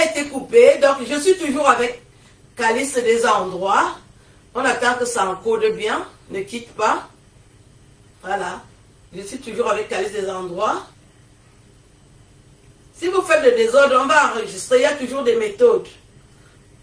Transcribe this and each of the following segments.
a été coupé, donc je suis toujours avec Calice des endroits. On attend que ça encode bien, ne quitte pas. Voilà, je suis toujours avec Calice des endroits. Si vous faites le désordre, on va enregistrer, il y a toujours des méthodes.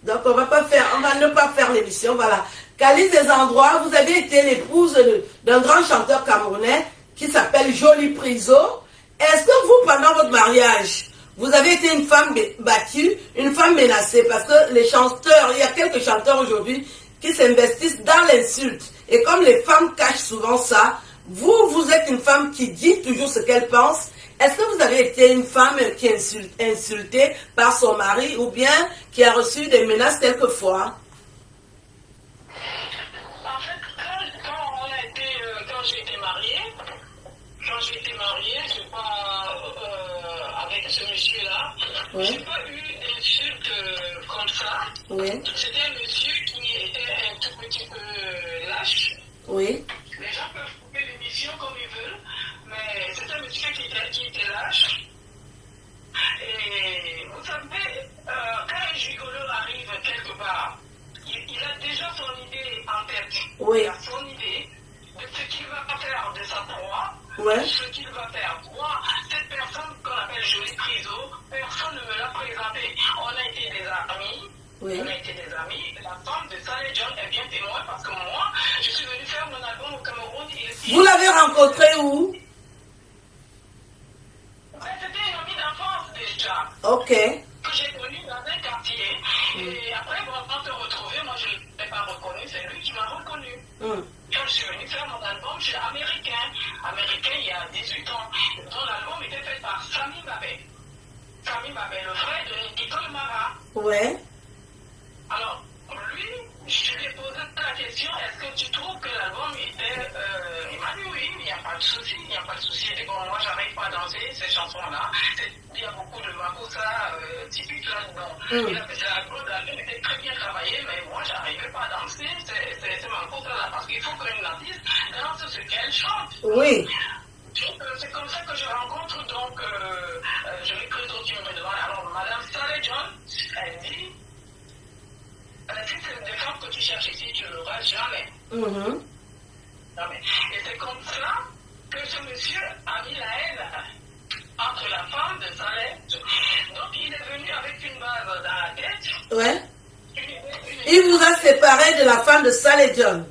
Donc on va ne pas faire l'émission, voilà. Calice des endroits, vous avez été l'épouse d'un grand chanteur camerounais qui s'appelle Jolie Priso. Est-ce que vous, pendant votre mariage, vous avez été une femme battue, une femme menacée? Parce que les chanteurs, il y a quelques chanteurs aujourd'hui qui s'investissent dans l'insulte. Et comme les femmes cachent souvent ça, vous êtes une femme qui dit toujours ce qu'elle pense. Est-ce que vous avez été une femme qui est insultée par son mari ou bien qui a reçu des menaces quelquefois? En fait, quand j'ai été mariée, c'est pas avec ce monsieur-là, Oui. j'ai pas eu d'insultes comme ça. Oui. C'était un monsieur qui était un tout petit peu lâche. Oui. Les gens peuvent couper l'émission comme ils veulent, mais c'est un monsieur qui était lâche. Et vous savez, quand un gigolo arrive quelque part, il a déjà son idée en tête. Oui. Il a son idée de ce qu'il va faire de sa proie, Ouais. de ce qu'il va faire. Moi, cette personne qu'on appelle Jolie Priso, personne ne me l'a présentée. On a été des amis. Oui. On a été des amis. La femme de Saleh John est bien témoin parce que moi, je suis venu faire mon album au Cameroun. Vous l'avez rencontré où? C'était une amie d'enfance déjà. Ok. Que j'ai connue dans un quartier. Et après, bon, on s'est retrouvés. Moi, je ne l'ai pas reconnu. C'est lui qui m'a reconnu. Quand je suis venu faire mon album, je suis américain. Américain il y a 18 ans. Dont l'album était fait par Sami Babé. Sami Babé, le frère de Nicole Mara. Ouais. Alors, lui, je lui ai posé la question, est-ce que tu trouves que l'album était... il m'a dit oui, il n'y a pas de souci, il n'y a pas de souci. Il dit, bon, moi, j'arrive pas à danser ces chansons-là. Il y a beaucoup de makossa typiques là-dedans. L'album était très bien travaillé, mais moi, j'arrivais pas à danser ces makossa-là. Parce qu'il faut qu'une artiste danse ce qu'elle chante. Oui. C'est comme ça que je rencontre, donc, je l'ai pris au me demande. Alors, Madame Saleh John, elle dit... Si c'est des femmes que tu cherches ici, tu ne l'auras jamais. Jamais. Et c'est comme ça que ce monsieur a mis la haine entre la femme de Saleh. Donc il est venu avec une base dans la tête. Ouais. Il vous a séparé de la femme de Saleh John.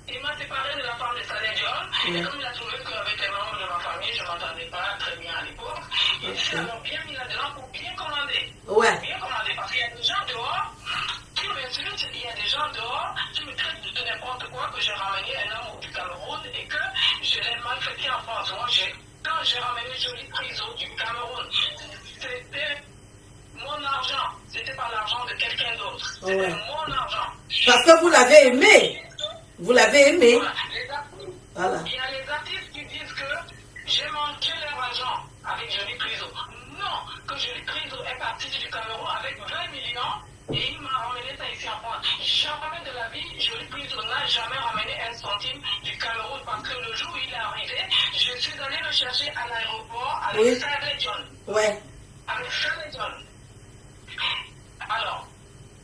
Il m'a séparé de la femme de Saleh John. Et comme il a trouvé qu'avec les membres de ma famille, je ne m'entendais pas très bien à l'époque, il s'est alors bien mis là-dedans pour bien commander. Ouais. Bien commander. Parce qu'il y a des gens dehors. Il y a des gens dehors qui me traitent de n'importe quoi, que j'ai ramené un homme du Cameroun et que je l'ai maltraité en France. Moi, quand j'ai ramené Jolie Priso du Cameroun, c'était mon argent. C'était pas l'argent de quelqu'un d'autre. C'était mon argent. Parce que vous l'avez aimé. Vous l'avez aimé. Voilà. Il y a les artistes qui disent que j'ai mangé leur argent avec Jolie Priso. Non, que Jolie Priso est parti du Cameroun avec 20 millions. Et il m'a ramené ça ici en France. Jamais de la vie, Jolie Priso n'a jamais ramené un centime du Cameroun parce que le jour où il est arrivé, je suis allé le chercher à l'aéroport avec Saleh John. Ouais. Avec Saleh John. Alors,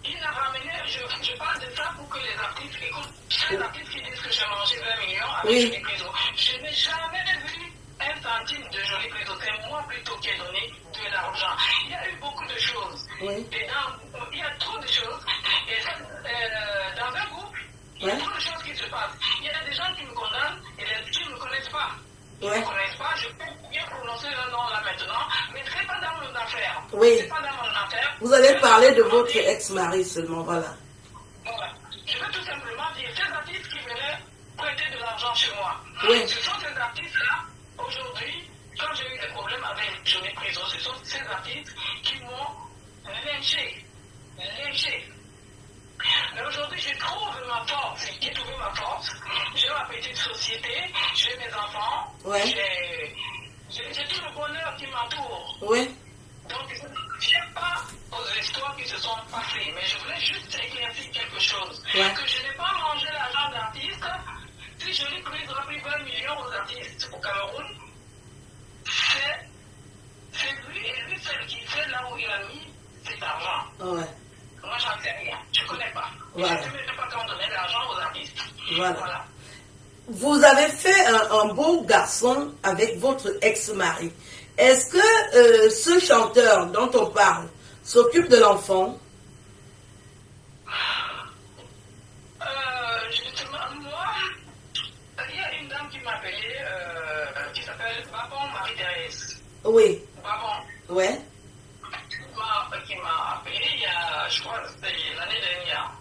il a ramené, je parle de ça pour que les artistes écoutent. Les artistes qui disent que j'ai mangé 20 millions avec Jolie Priso. Je n'ai jamais vu un centime de Jolie Priso. C'est moi plutôt qui ai donné de l'argent. Il y a eu beaucoup de choses. Oui. Et il y a trop de choses. Et ça, dans un groupe, il y a trop de choses qui se passent. Il y a des gens qui me condamnent et qui ne me connaissent pas. Ils ne me connaissent pas. Je peux bien prononcer le nom là maintenant, mais ce n'est pas dans mon affaire. Oui. C'est pas dans mon affaire. Vous allez parler de votre ex-mari seulement, voilà. Voilà. Je veux tout simplement dire, ces artistes qui venaient prêter de l'argent chez moi, oui. Ce sont ces artistes-là, aujourd'hui, quand j'ai eu des problèmes avec Jolie Priso, ce sont ces artistes qui m'ont lynché. Mais aujourd'hui, je trouve ma force. J'ai trouvé ma force. J'ai ma petite société, j'ai mes enfants, j'ai tout le bonheur qui m'entoure. Oui. Donc, je n'aime pas aux histoires qui se sont passées, mais je voulais juste éclaircir quelque chose. Ouais. Que je n'ai pas mangé l'argent d'artistes. Si Jolie Priso a pris 20 millions aux artistes au Cameroun, c'est lui et lui seul qui sait là où il a mis Ouais. Moi, j'en sais rien. Je ne connais pas. Voilà. Je ne sais même pas comment donner de l'argent aux artistes. Voilà. Vous avez fait un beau garçon avec votre ex-mari. Est-ce que ce chanteur dont on parle s'occupe de l'enfant? Justement, moi, il y a une dame qui m'a appelé, qui s'appelle Babon Marie-Thérèse. Oui. Babon. Ouais. Qui m'a appelé il y a, je crois, c'était l'année dernière.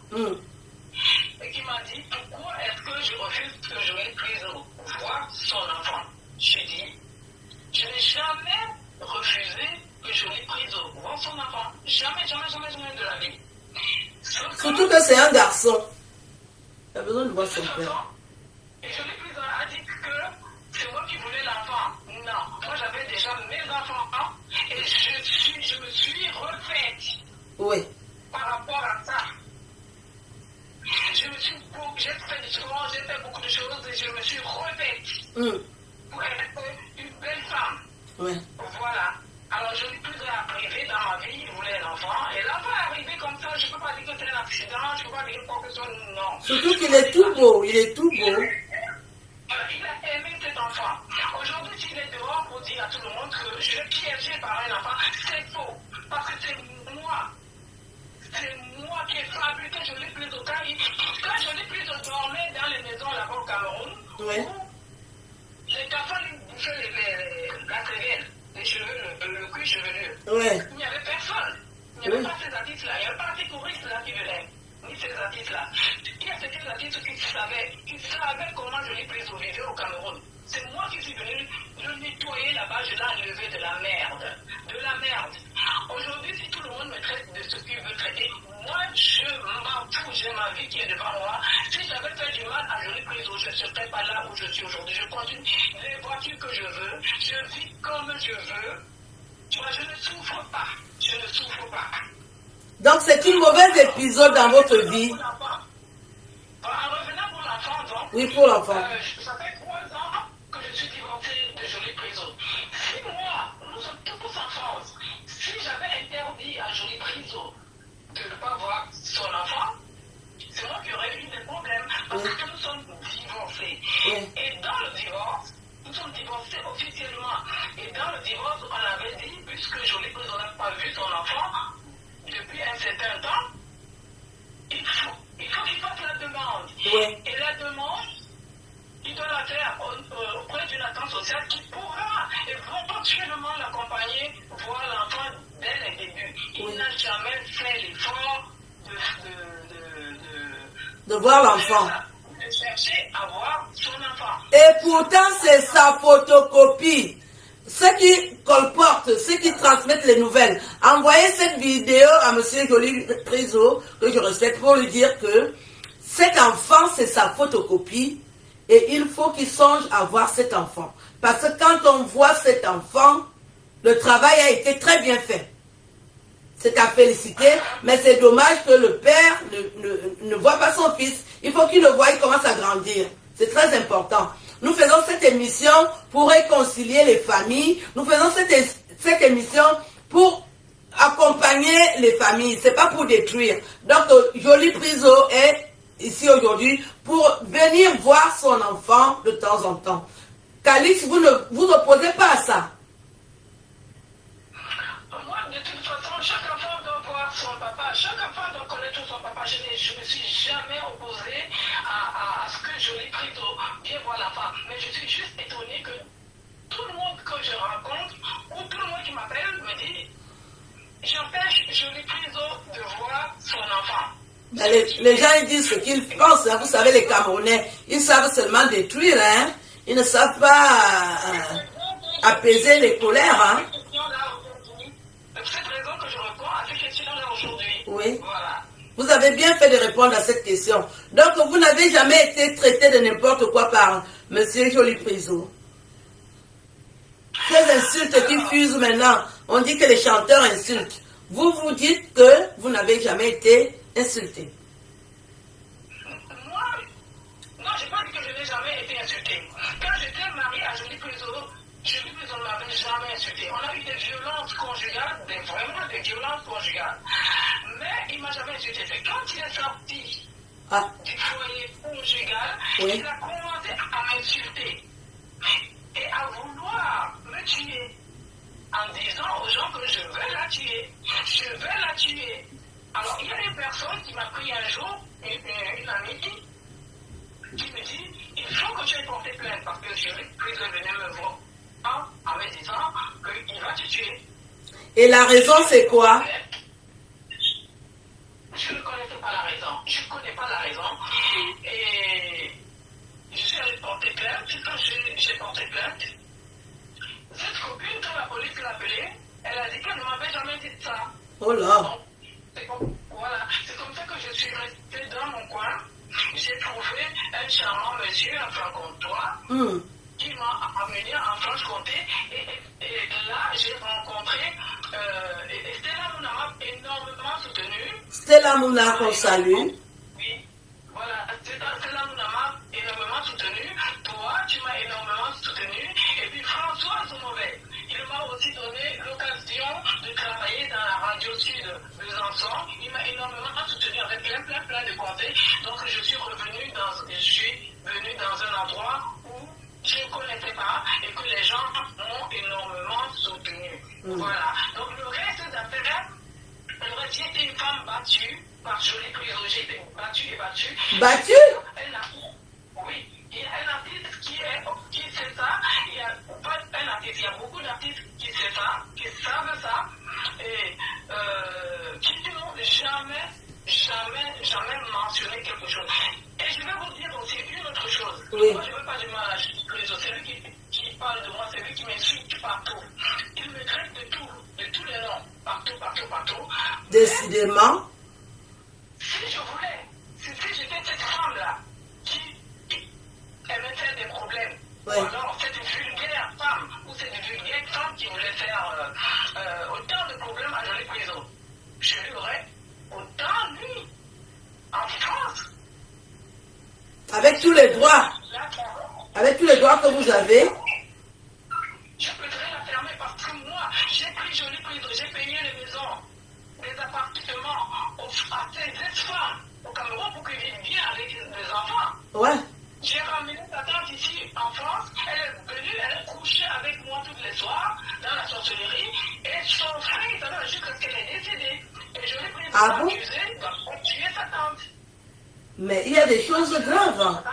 Et qui m'a dit pourquoi est-ce que je refuse que je vais prise voir son enfant. J'ai dit, je n'ai jamais refusé que je l'ai prise voir son enfant. Jamais de la vie. Surtout que c'est un garçon. Il a besoin de voir son père. Et je l'ai prise à dire que c'est moi qui voulais l'enfant. Non, moi j'avais déjà mes enfants et je me suis refaite. Oui. Par rapport à ça. J'ai fait des choses, j'ai fait beaucoup de choses et je me suis refaite pour être une belle femme. Oui. Voilà. Alors je n'ai plus arrivé dans ma vie, il voulait un enfant. Et l'enfant est arrivé comme ça, je ne peux pas dire que c'est un accident, je ne peux pas dire quoi que ce soit, non. Surtout qu'il est tout beau, il est tout beau. Il a aimé cet enfant. Aujourd'hui, s'il est dehors pour dire à tout le monde que je l'ai piégé par un enfant, c'est faux. Parce que c'est moi. C'est moi qui ai fabriqué, je l'ai prise au Cari. Quand je l'ai prise au dormait dans les maisons là-bas au Cameroun, Oui. les garçons lui bouffaient la cervelle, les cheveux, le cuir chevelu. Oui. Il n'y avait personne. Il n'y avait pas ces artistes-là. Il n'y avait pas ces choristes-là qui venaient. Ni ces artistes-là. Il y a ces artistes qui savaient comment je l'ai prise au vivre au Cameroun. C'est moi qui suis venu le nettoyer là-bas, je l'ai enlevé de la merde. De la merde. Aujourd'hui, si tout le monde me traite de ce qu'il veut traiter, moi, je m'en fous, j'ai ma vie qui est devant moi. Si j'avais fait du mal à Jolie Priso, je ne serais pas là où je suis aujourd'hui. Je continue les voitures que je veux, je vis comme je veux. Tu vois, je ne souffre pas. Je ne souffre pas. Donc c'est une mauvaise épisode dans votre vie. En revenant pour l'enfant, donc. Oui, pour l'enfant. Ça fait 3 ans que je suis divorcée de Jolie Priso. Si moi, nous sommes tous en France, si j'avais interdit à Jolie Priso de ne pas voir son enfant, c'est moi qui aurais eu des problèmes. Parce que nous sommes divorcés. Et dans le divorce, nous sommes divorcés officiellement. Et dans le divorce, on avait dit, puisque Jolie Priso n'a pas vu son enfant depuis un certain temps, il faut qu'il fasse la demande. Et la demande, il doit la faire auprès d'une attente sociale qui pourra éventuellement l'accompagner, voir l'enfant dès le début. Il n'a jamais fait l'effort de voir l'enfant. De chercher à voir son enfant. Et pourtant, c'est sa photocopie. Ceux qui colportent, ceux qui transmettent les nouvelles, envoyez cette vidéo à M. Jolie Priso, que je respecte, pour lui dire que cet enfant, c'est sa photocopie et il faut qu'il songe à voir cet enfant. Parce que quand on voit cet enfant, le travail a été très bien fait. C'est à féliciter, mais c'est dommage que le père ne voit pas son fils. Il faut qu'il le voie, il commence à grandir. C'est très important. Nous faisons cette émission pour réconcilier les familles. Nous faisons cette émission pour accompagner les familles. C'est pas pour détruire. Donc, Jolie Priso est ici aujourd'hui pour venir voir son enfant de temps en temps. Calix, vous ne vous opposez pas à ça. Moi, de toute façon, chaque enfant doit voir son papa. Chaque enfant doit connaître son papa. Je ne me suis jamais opposé à ce que Jolie Priso vienne voir l'enfant. Mais je suis juste étonné que tout le monde que je rencontre, ou tout le monde qui m'appelle, me dit j'empêche Jolie Priso de voir son enfant. Les gens ils disent ce qu'ils pensent. Hein. Vous savez, les Camerounais, ils savent seulement détruire. Hein. Ils ne savent pas apaiser les colères. Hein. C'est cette raison que je réponds à ces questions-là aujourd'hui. Oui. Voilà. Vous avez bien fait de répondre à cette question. Donc, vous n'avez jamais été traité de n'importe quoi par M. Jolie Priso. Ces insultes qui fusent maintenant, on dit que les chanteurs insultent. Vous vous dites que vous n'avez jamais été insulté. Moi, non, je n'ai pas dit que je n'ai jamais été insulté. Quand j'étais mariée à Jolie Priso, Jolie Priso ne m'avait jamais insulté. On a eu des violences conjugales, vraiment des violences conjugales. il m'a jamais insulté. C'est quand il est sorti Ah, du foyer conjugal, Oui. il a commencé à m'insulter et à vouloir me tuer en disant aux gens que je vais la tuer. Je vais la tuer. Alors, il y a une personne qui m'a pris un jour, une amie, qui me dit, il faut que tu aies porté plainte parce que je vais venir me voir en me disant qu'il va te tuer. et la raison c'est quoi? Je ne connaissais pas la raison. Je ne connais pas la raison. Et je suis allée porter plainte. Quand j'ai porté plainte, cette copine, quand la police l'a appelée, elle a dit qu'elle ne m'avait jamais dit ça. Oh là. Donc, voilà, c'est comme ça que je suis restée dans mon coin. J'ai trouvé un charmant monsieur en Franc-Comtois qui m'a amené en Franche-Comté. Et là, j'ai rencontré Stella Mouna m'a énormément soutenu. Stella Mouna qu'on salue. Oui, voilà, Stella Mouna m'a énormément soutenu. Toi, tu m'as énormément soutenu. Et puis François Zomové, il m'a aussi donné l'occasion de travailler dans la radio sud Besançon. Il m'a énormément soutenu avec plein de conseils. Donc je suis venu dans un endroit où je ne connaissais pas et que les gens m'ont énormément soutenu. Voilà. Donc le reste d'affaires, j'ai été une femme battue par Jolie Prison. J'ai été battue et battue. Battue? Oui. Il y a un artiste qui sait ça. Il y a pas un artiste, il y a beaucoup d'artistes qui sait ça, qui savent ça, et qui n'ont jamais mentionné quelque chose. Et je vais vous dire aussi une autre chose. Oui. Moi, je ne veux pas du mal à celui qui parle de moi, c'est lui qui m'insulte partout. Il me traite de tous les noms, partout. Décidément. Si je voulais, si j'étais cette femme-là, qui aimait faire des problèmes, Ouais. ou alors cette vulgaire femme, ou cette vulgaire femme qui voulait faire autant de problèmes à Jolie Prison, je lui aurais autant lui, en France. Avec tous les droits. Avec tous les droits que vous avez. Je voudrais la fermer parce que moi, j'ai pris Jolie Prison, j'ai payé les maisons, les appartements à ces ex-femmes au Cameroun pour qu'ils vivent bien avec les enfants. Ouais. J'ai ramené ta tante ici en France, elle est venue, elle est couchée avec moi tous les soirs dans la sorcellerie et son frère, ça va jusqu'à ce qu'elle est décédée. Et je l'ai pris Ah pour bon? l'accuser d'avoir tué sa tante. Mais il y a des choses graves. Hein.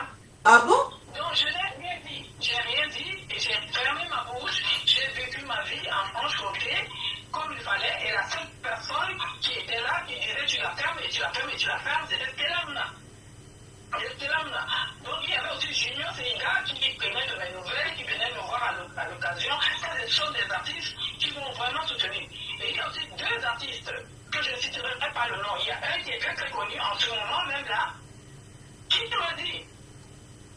Ah bon? Donc je n'ai rien dit. J'ai rien dit et j'ai fermé ma bouche. J'ai vécu ma vie en Franche-Comté comme il fallait. Et la seule personne qui était là, qui disait tu la fermes et tu la fermes et tu la fermes, c'était Stella Mouna. Donc il y avait aussi Junior Seiga qui prenait de mes nouvelles, qui venait me voir à l'occasion. Ça, ce sont des artistes qui m'ont vraiment soutenu. Et il y a aussi deux artistes que je ne citerai pas le nom. Il y a un qui est très connu en ce moment même là, qui m'a dit,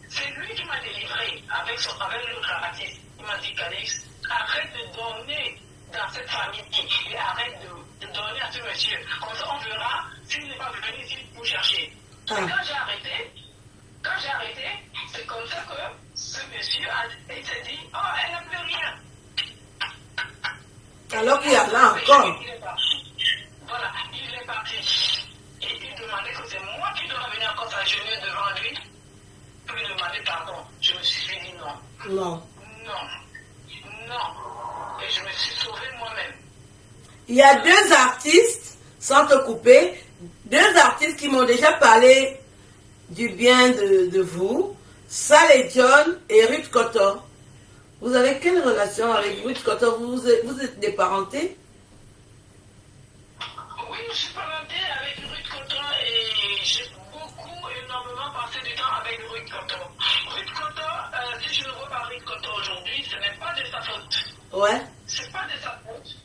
c'est lui qui m'a délivré avec l'autre artiste. Il m'a dit, Calix, arrête de donner dans cette famille et arrête de donner à ce monsieur. Comme ça, on verra s'il n'est pas venu ici pour chercher. Ah. Quand j'ai arrêté, c'est comme ça que ce monsieur s'est dit, oh, elle n'a plus rien. Alors qu'il y a là encore. Il est parti. Voilà, il est parti. Et il demandait que c'est moi qui dois venir encore s'agenouiller devant lui pour lui demander pardon. Je me suis dit non. Non. Et je me suis sauvé moi-même. Il y a deux artistes, sans te couper, deux artistes qui m'ont déjà parlé du bien de vous. Sale John et Ruth Cotton. Vous avez quelle relation avec Ruth Cotton? Vous êtes des parentés? Oui, je suis parentée avec Ruth Cotton et j'ai énormément passé du temps avec Ruth Cotton. Ruth Cotton, si je ne vois pas Ruth Cotton aujourd'hui, ce n'est pas de sa faute. Ouais. C'est pas de sa faute.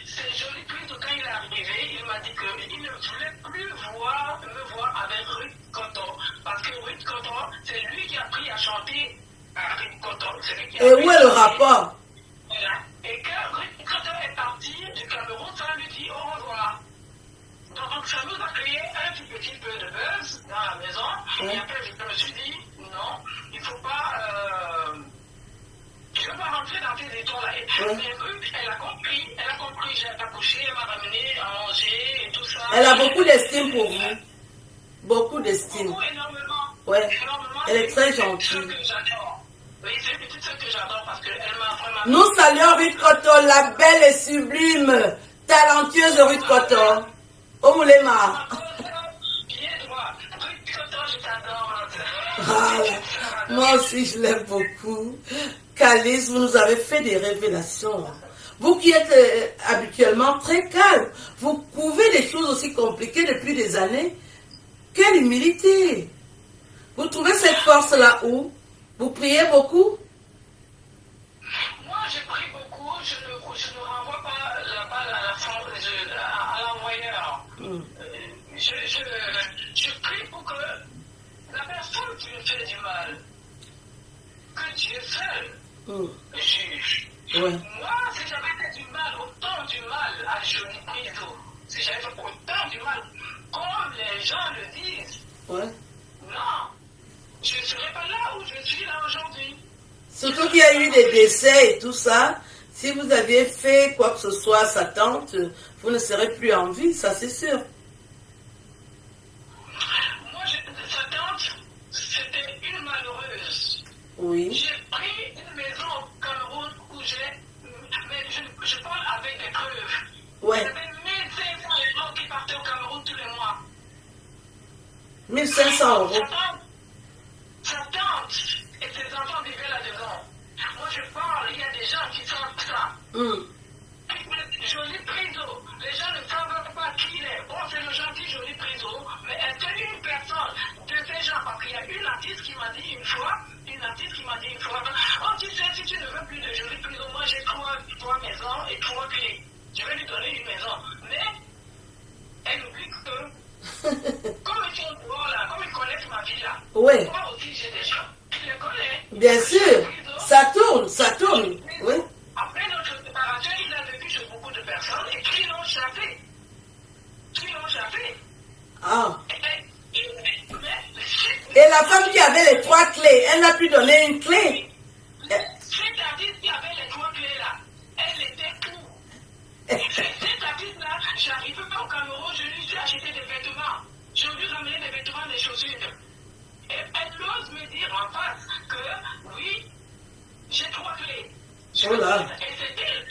C'est Jolie Prison, quand il est arrivé, il m'a dit qu'il ne voulait plus me voir avec Ruth Cotton. Parce que Ruth Cotton, c'est lui qui a appris à chanter à Ruth Cotton. Et où est le rapport? Voilà. Et quand Ruth Cotton est parti du Cameroun, ça lui dit au revoir. Donc ça nous a créé un petit peu de buzz dans la maison. Ouais. Et après, je me suis dit, non, il ne faut pas... je ne veux pas rentrer dans ces histoires-là. Mais Ruth, elle a compris, j'ai accouché, elle m'a ramené à manger et tout ça. Elle a beaucoup d'estime pour vous. Beaucoup d'estime. Beaucoup, énormément. Ouais. Énormément. Elle est très C'est une gentille. petite sœur que j'adore. Oui, c'est une petite sœur que j'adore parce qu'elle m'a vraiment... Nous saluons Ruth Cotton, la belle et sublime, talentueuse Ruth Cotton. Omoulema. Pied droit. Ruth Cotton, je t'adore. Ah, moi aussi, je l'aime beaucoup. Calice, vous nous avez fait des révélations. Vous qui êtes habituellement très calme, vous pouvez des choses aussi compliquées depuis des années. Quelle humilité! Vous trouvez cette force-là où? Vous priez beaucoup? Moi, je prie beaucoup. Je ne renvoie pas la balle à l'envoyeur. Je prie pour que la personne qui me fait du mal, que Dieu seul juge. Ouais. Moi, si j'avais fait du mal, autant du mal à Johnny Priso, si j'avais fait autant du mal, comme les gens le disent, Ouais. non, je ne serais pas là où je suis là aujourd'hui. Surtout qu'il y a eu des décès et tout ça. Si vous aviez fait quoi que ce soit à sa tante, vous ne serez plus en vie, ça c'est sûr. Moi, sa tante, c'était une malheureuse. Oui. J'ai pris une maison au Cameroun où mais je parle avec des preuves. Ouais. Il y avait 1500 gens qui partaient au Cameroun tous les mois. 1500 €. Sa tante et ses enfants vivaient là-dedans. Moi, je parle, il y a des gens qui savent ça. Johnny Priso, les gens ne savent pas qui il est. Bon, c'est le gentil Johnny Priso, mais est-ce qu'une personne de ces gens, parce qu'il y a une artiste qui m'a dit une fois, oh, tu sais, si tu ne veux plus de Johnny Priso, moi j'ai trois maisons et 3 clés. Je vais lui donner une maison. Mais, elle oublie que, comme ils sont pour là, comme ils connaissent ma vie là, Ouais. moi aussi j'ai des gens qui les connaissent. Bien sûr. Ça tourne. Oui. Après notre séparation, il a vécu chez beaucoup de personnes et qui l'ont chassé. Ah. Et la femme qui avait les 3 clés, elle n'a pu donner une clé. Cette artiste qui avait les 3 clés là, elle était où? Cette artiste là, j'arrive pas au Cameroun, je lui suis acheté des vêtements. Je lui ai ramené des vêtements, des chaussures. Et elle ose me dire en face que oui, j'ai 3 clés. Oh là. Et c'est elle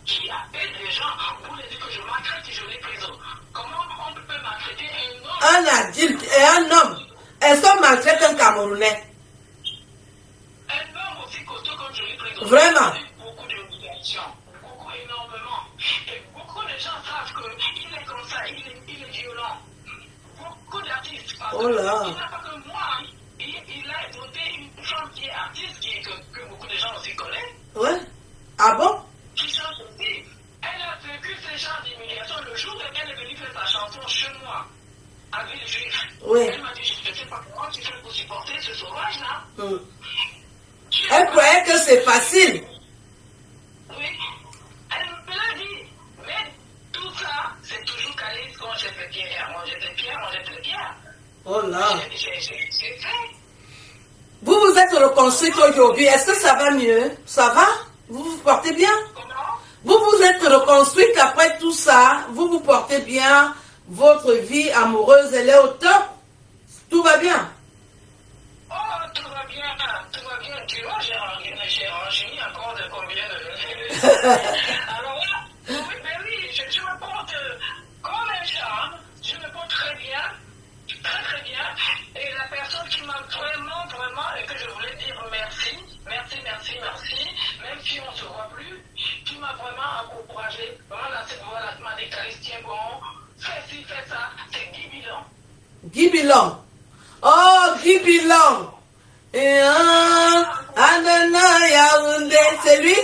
qui appelle les gens pour leur dire que je maltraite et je les présente. Comment on peut maltraiter un homme? Un adulte et un homme. Est-ce qu'on maltraite un Camerounais? Un homme aussi costaud comme je les présente. Vraiment? Beaucoup d'humiliation, beaucoup énormément. Et beaucoup de gens savent qu'il est comme ça, il est violent. Beaucoup d'artistes. Oh là. Il n'a pas que moi. Il a voté une femme qui est artiste, que beaucoup de gens aussi connaissent. Ouais. Ah bon? Qui chante aussi. Elle a vécu ce genre d'humiliation le jour où elle est venue faire sa chanson chez moi, à Villejuif. Oui. Elle m'a dit, je ne sais pas comment tu fais pour supporter ce sauvage-là. Elle croyait que c'est facile. Oui. Elle me l'a dit. Mais tout ça, c'est toujours calé quand j'étais Pierre. Moi, j'étais Pierre. Oh là. J'ai fait. Vous vous êtes reconstruite aujourd'hui. Est-ce que ça va mieux? Ça va? Vous vous portez bien? Comment? Vous vous êtes reconstruite après tout ça. Vous vous portez bien. Votre vie amoureuse, elle est au top. Tout va bien. Oh, tout va bien. Tu vois, j'ai rangé encore de combien de... Alors là, oui, ben oui, je me porte comme un charme. Je me porte très bien. Très bien. Et la personne qui m'a vraiment, et que je voulais dire merci, même si on ne se voit plus, qui m'a vraiment encouragé, voilà, m'a dit, tiens bon, fais ci, fais ça, c'est Guy Bilan. Guy Bilan. Oh, Guy Bilan. Et c'est lui?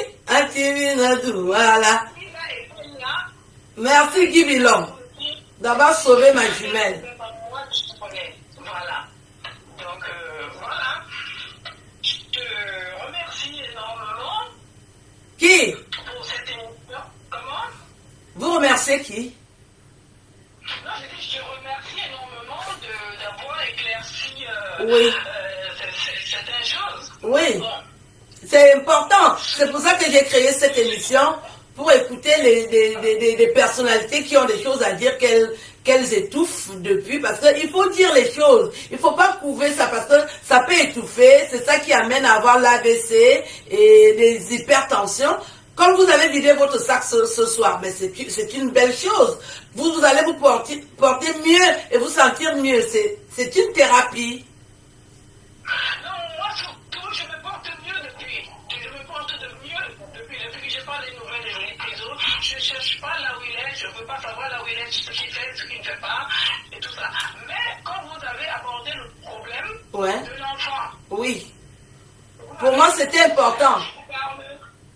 Voilà. Merci Guy Bilan d'avoir sauvé ma jumelle. Voilà. Donc, voilà. Je te remercie énormément. Qui? Pour cette émission. Comment? Vous remerciez qui? Non, je te remercie énormément d'avoir éclairci Oui. certaines choses. Oui. Bon. C'est important. C'est pour ça que j'ai créé cette émission, pour écouter des personnalités qui ont des choses à dire, qu'elles étouffent depuis, parce qu'il faut dire les choses. Il ne faut pas couver ça, parce que ça peut étouffer. C'est ça qui amène à avoir l'AVC et des hypertensions. Comme vous avez vidé votre sac ce soir, ben c'est une belle chose. Vous allez vous porter mieux et vous sentir mieux. C'est une thérapie. Non, moi surtout, je me porte mieux depuis. Je me porte mieux depuis que j'ai pas les nouvelles de Jolie Priso. Je ne cherche pas là où il est, je ne veux pas savoir là où il est, ce qu'il fait, ce qu'il ne fait pas, et tout ça. Mais quand vous avez abordé le problème de l'enfant. Oui. Pour moi, c'était important.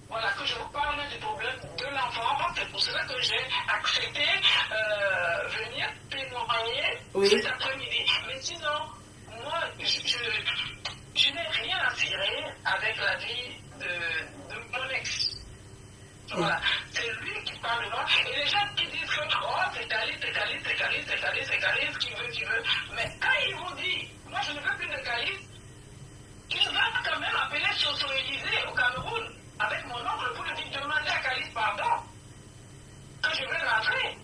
Voilà, que je vous parle du problème de l'enfant. C'est pour cela que j'ai accepté venir témoigner cet après-midi. Mais sinon, moi, je n'ai rien à tirer avec la vie de mon ex. Voilà. C'est lui qui parle de moi. Et les gens qui disent que c'est Calice, qui veut. Mais quand ils vous disent, moi je ne veux plus de Calice, ils vont quand même appeler Soso Élysée au Cameroun avec mon oncle pour lui dire demander à Calice pardon. Que je vais rentrer.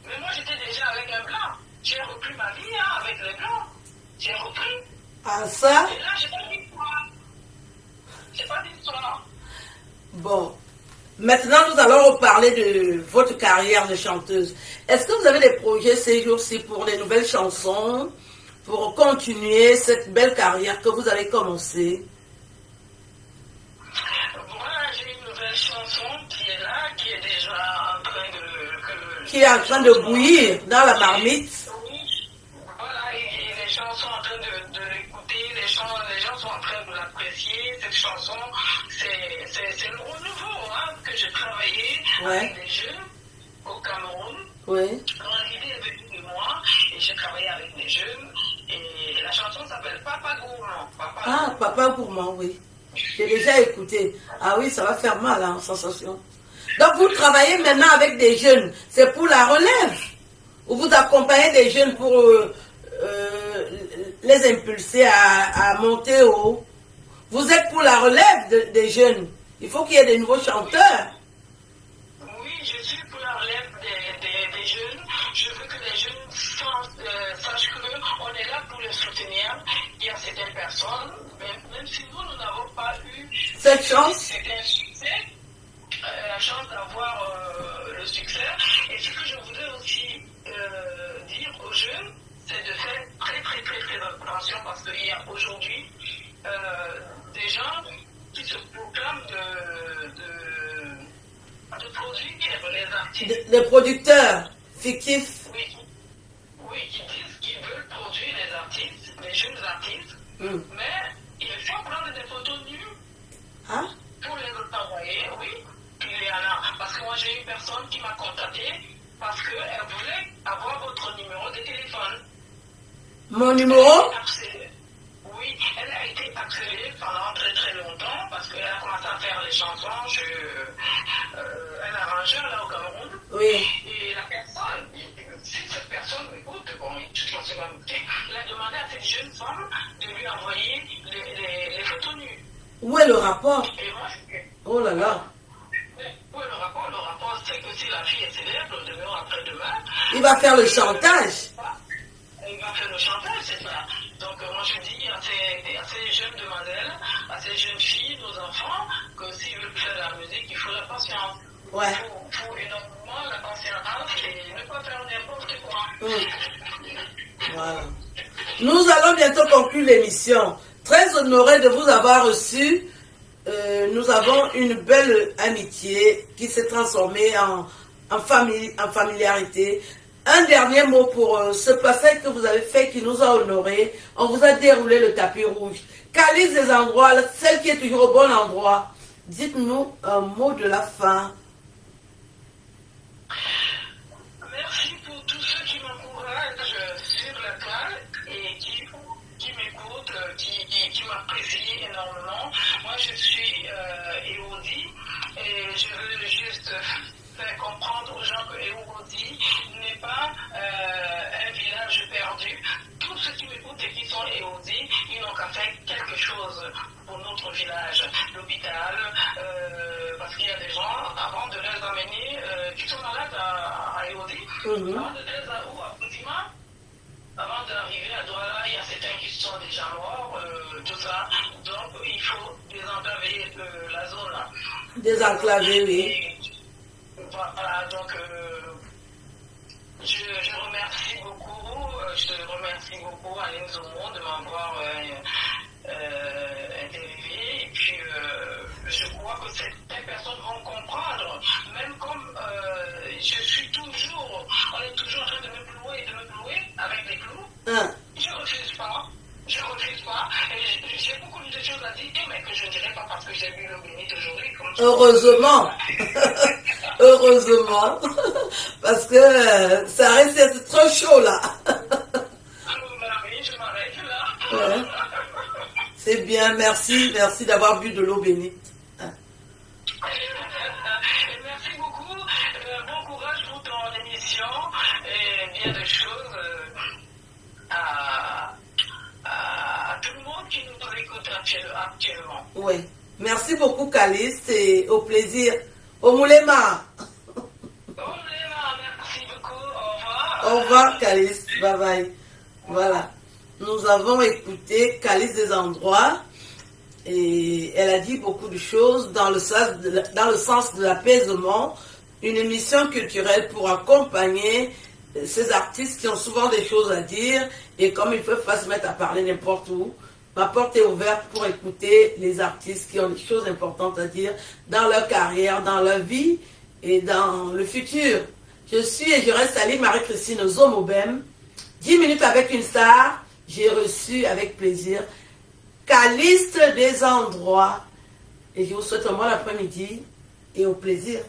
Mais moi j'étais déjà avec un blanc. J'ai repris ma vie avec les blancs. J'ai repris. Ah ça? Et là j'ai pas d'histoire. J'ai pas d'histoire. Bon. Maintenant, nous allons reparler de votre carrière de chanteuse. Est-ce que vous avez des projets ces jours-ci pour les nouvelles chansons, pour continuer cette belle carrière que vous avez commencée? Voilà, j'ai une nouvelle chanson qui est là, qui est déjà en train de... Qui est en train de bouillir dans la marmite. Oui, voilà, et les gens sont en train de l'écouter, les gens sont en train de l'apprécier. Cette chanson, c'est le renouveau que j'ai travaillé avec les jeunes au Cameroun. Oui. L'idée est venue de moi et j'ai travaillé avec les jeunes. Et la chanson s'appelle Papa Gourmand. Papa Gourmand, oui. J'ai déjà écouté. Ah oui, ça va faire mal, en sensation. Donc vous travaillez maintenant avec des jeunes. C'est pour la relève. Ou vous accompagnez des jeunes pour les impulser à monter haut. Vous êtes pour la relève des jeunes. Il faut qu'il y ait des nouveaux chanteurs. Oui, je suis pour la relève des jeunes. Je veux que les jeunes sachent qu'on est là pour les soutenir. Il y a certaines personnes, même si nous n'avons pas eu cette chance, c'était un succès, la chance d'avoir le succès. Et ce que je voudrais aussi dire aux jeunes, c'est de faire très attention parce qu'il y a aujourd'hui des gens qui se proclament de produire les artistes. Des producteurs fictifs. Oui, qui disent qu'ils veulent produire les artistes, les jeunes artistes, mais il faut prendre des photos nues pour les envoyer, oui, il y en a. Parce que moi j'ai une personne qui m'a contacté parce qu'elle voulait avoir votre numéro de téléphone. Mon numéro? Oui, elle a été harcelée pendant très longtemps parce qu'elle a commencé à faire les chansons. Elle a arrangeur là au Cameroun. Oui. Et la personne, si cette personne écoute, bon, je pense qu'elle va me dire, elle a demandé à cette jeune femme de lui envoyer les photos nues. Où est le rapport? Et moi, oh là là. Où est le rapport? Le rapport, c'est que si la fille est célèbre, demain après-demain, il va faire le chantage. Il va faire le chantage, c'est ça. Donc moi je dis à ces jeunes demoiselles, à ces jeunes filles, nos enfants, que s'ils veulent faire la musique, il faut la patience. Ouais. Il faut énormément la patience et ne pas faire n'importe quoi. Voilà. Nous allons bientôt conclure l'émission. Très honoré de vous avoir reçu. Nous avons une belle amitié qui s'est transformée en familiarité. Un dernier mot pour ce passage que vous avez fait qui nous a honorés. On vous a déroulé le tapis rouge. Calice des endroits, celle qui est toujours au bon endroit. Dites-nous un mot de la fin. Merci pour tous ceux qui m'encouragent sur la toile et qui m'écoutent, qui m'apprécient énormément. Moi, je suis Élodie et je veux juste faire comprendre aux gens que Élodie n'est pas un village perdu. Tous ceux qui m'écoutent et qui sont Élodie, ils n'ont qu'à faire quelque chose pour notre village, l'hôpital, parce qu'il y a des gens, avant avant d'arriver à Douala, il y a certains qui sont déjà morts, tout ça. Donc, il faut désenclaver la zone là. Désenclaver, oui. Et voilà, donc, je remercie beaucoup Aline Zomo de m'avoir interviewé. Et puis, je crois que certaines personnes vont comprendre, même comme je suis toujours, on est toujours en train de me clouer avec les clous. Hein. Je refuse pas. Et j'ai beaucoup de choses à dire, mais que je ne dirai pas parce que j'ai bu l'eau bénite aujourd'hui. Heureusement. Heureusement. Parce que ça reste d'être trop chaud là. Oui, je m'arrête là. Ouais. C'est bien, merci d'avoir bu de l'eau bénite. Merci beaucoup. Bon courage pour ton émission et bien des choses à tout le monde qui nous écoute actuellement. Oui. Merci beaucoup, Calice, et au plaisir. Au Moulema. Merci beaucoup. Au revoir. Au revoir, Calice. Bye bye. Voilà. Nous avons écouté Calice des Endroits et elle a dit beaucoup de choses dans le sens de l'apaisement, une émission culturelle pour accompagner ces artistes qui ont souvent des choses à dire et comme ils ne peuvent pas se mettre à parler n'importe où, ma porte est ouverte pour écouter les artistes qui ont des choses importantes à dire dans leur carrière, dans leur vie et dans le futur. Je suis et je reste Aline Marie-Christine Zomobem. 10 minutes avec une star. J'ai reçu avec plaisir Calice des Endroits. Et je vous souhaite un bon après-midi et au plaisir.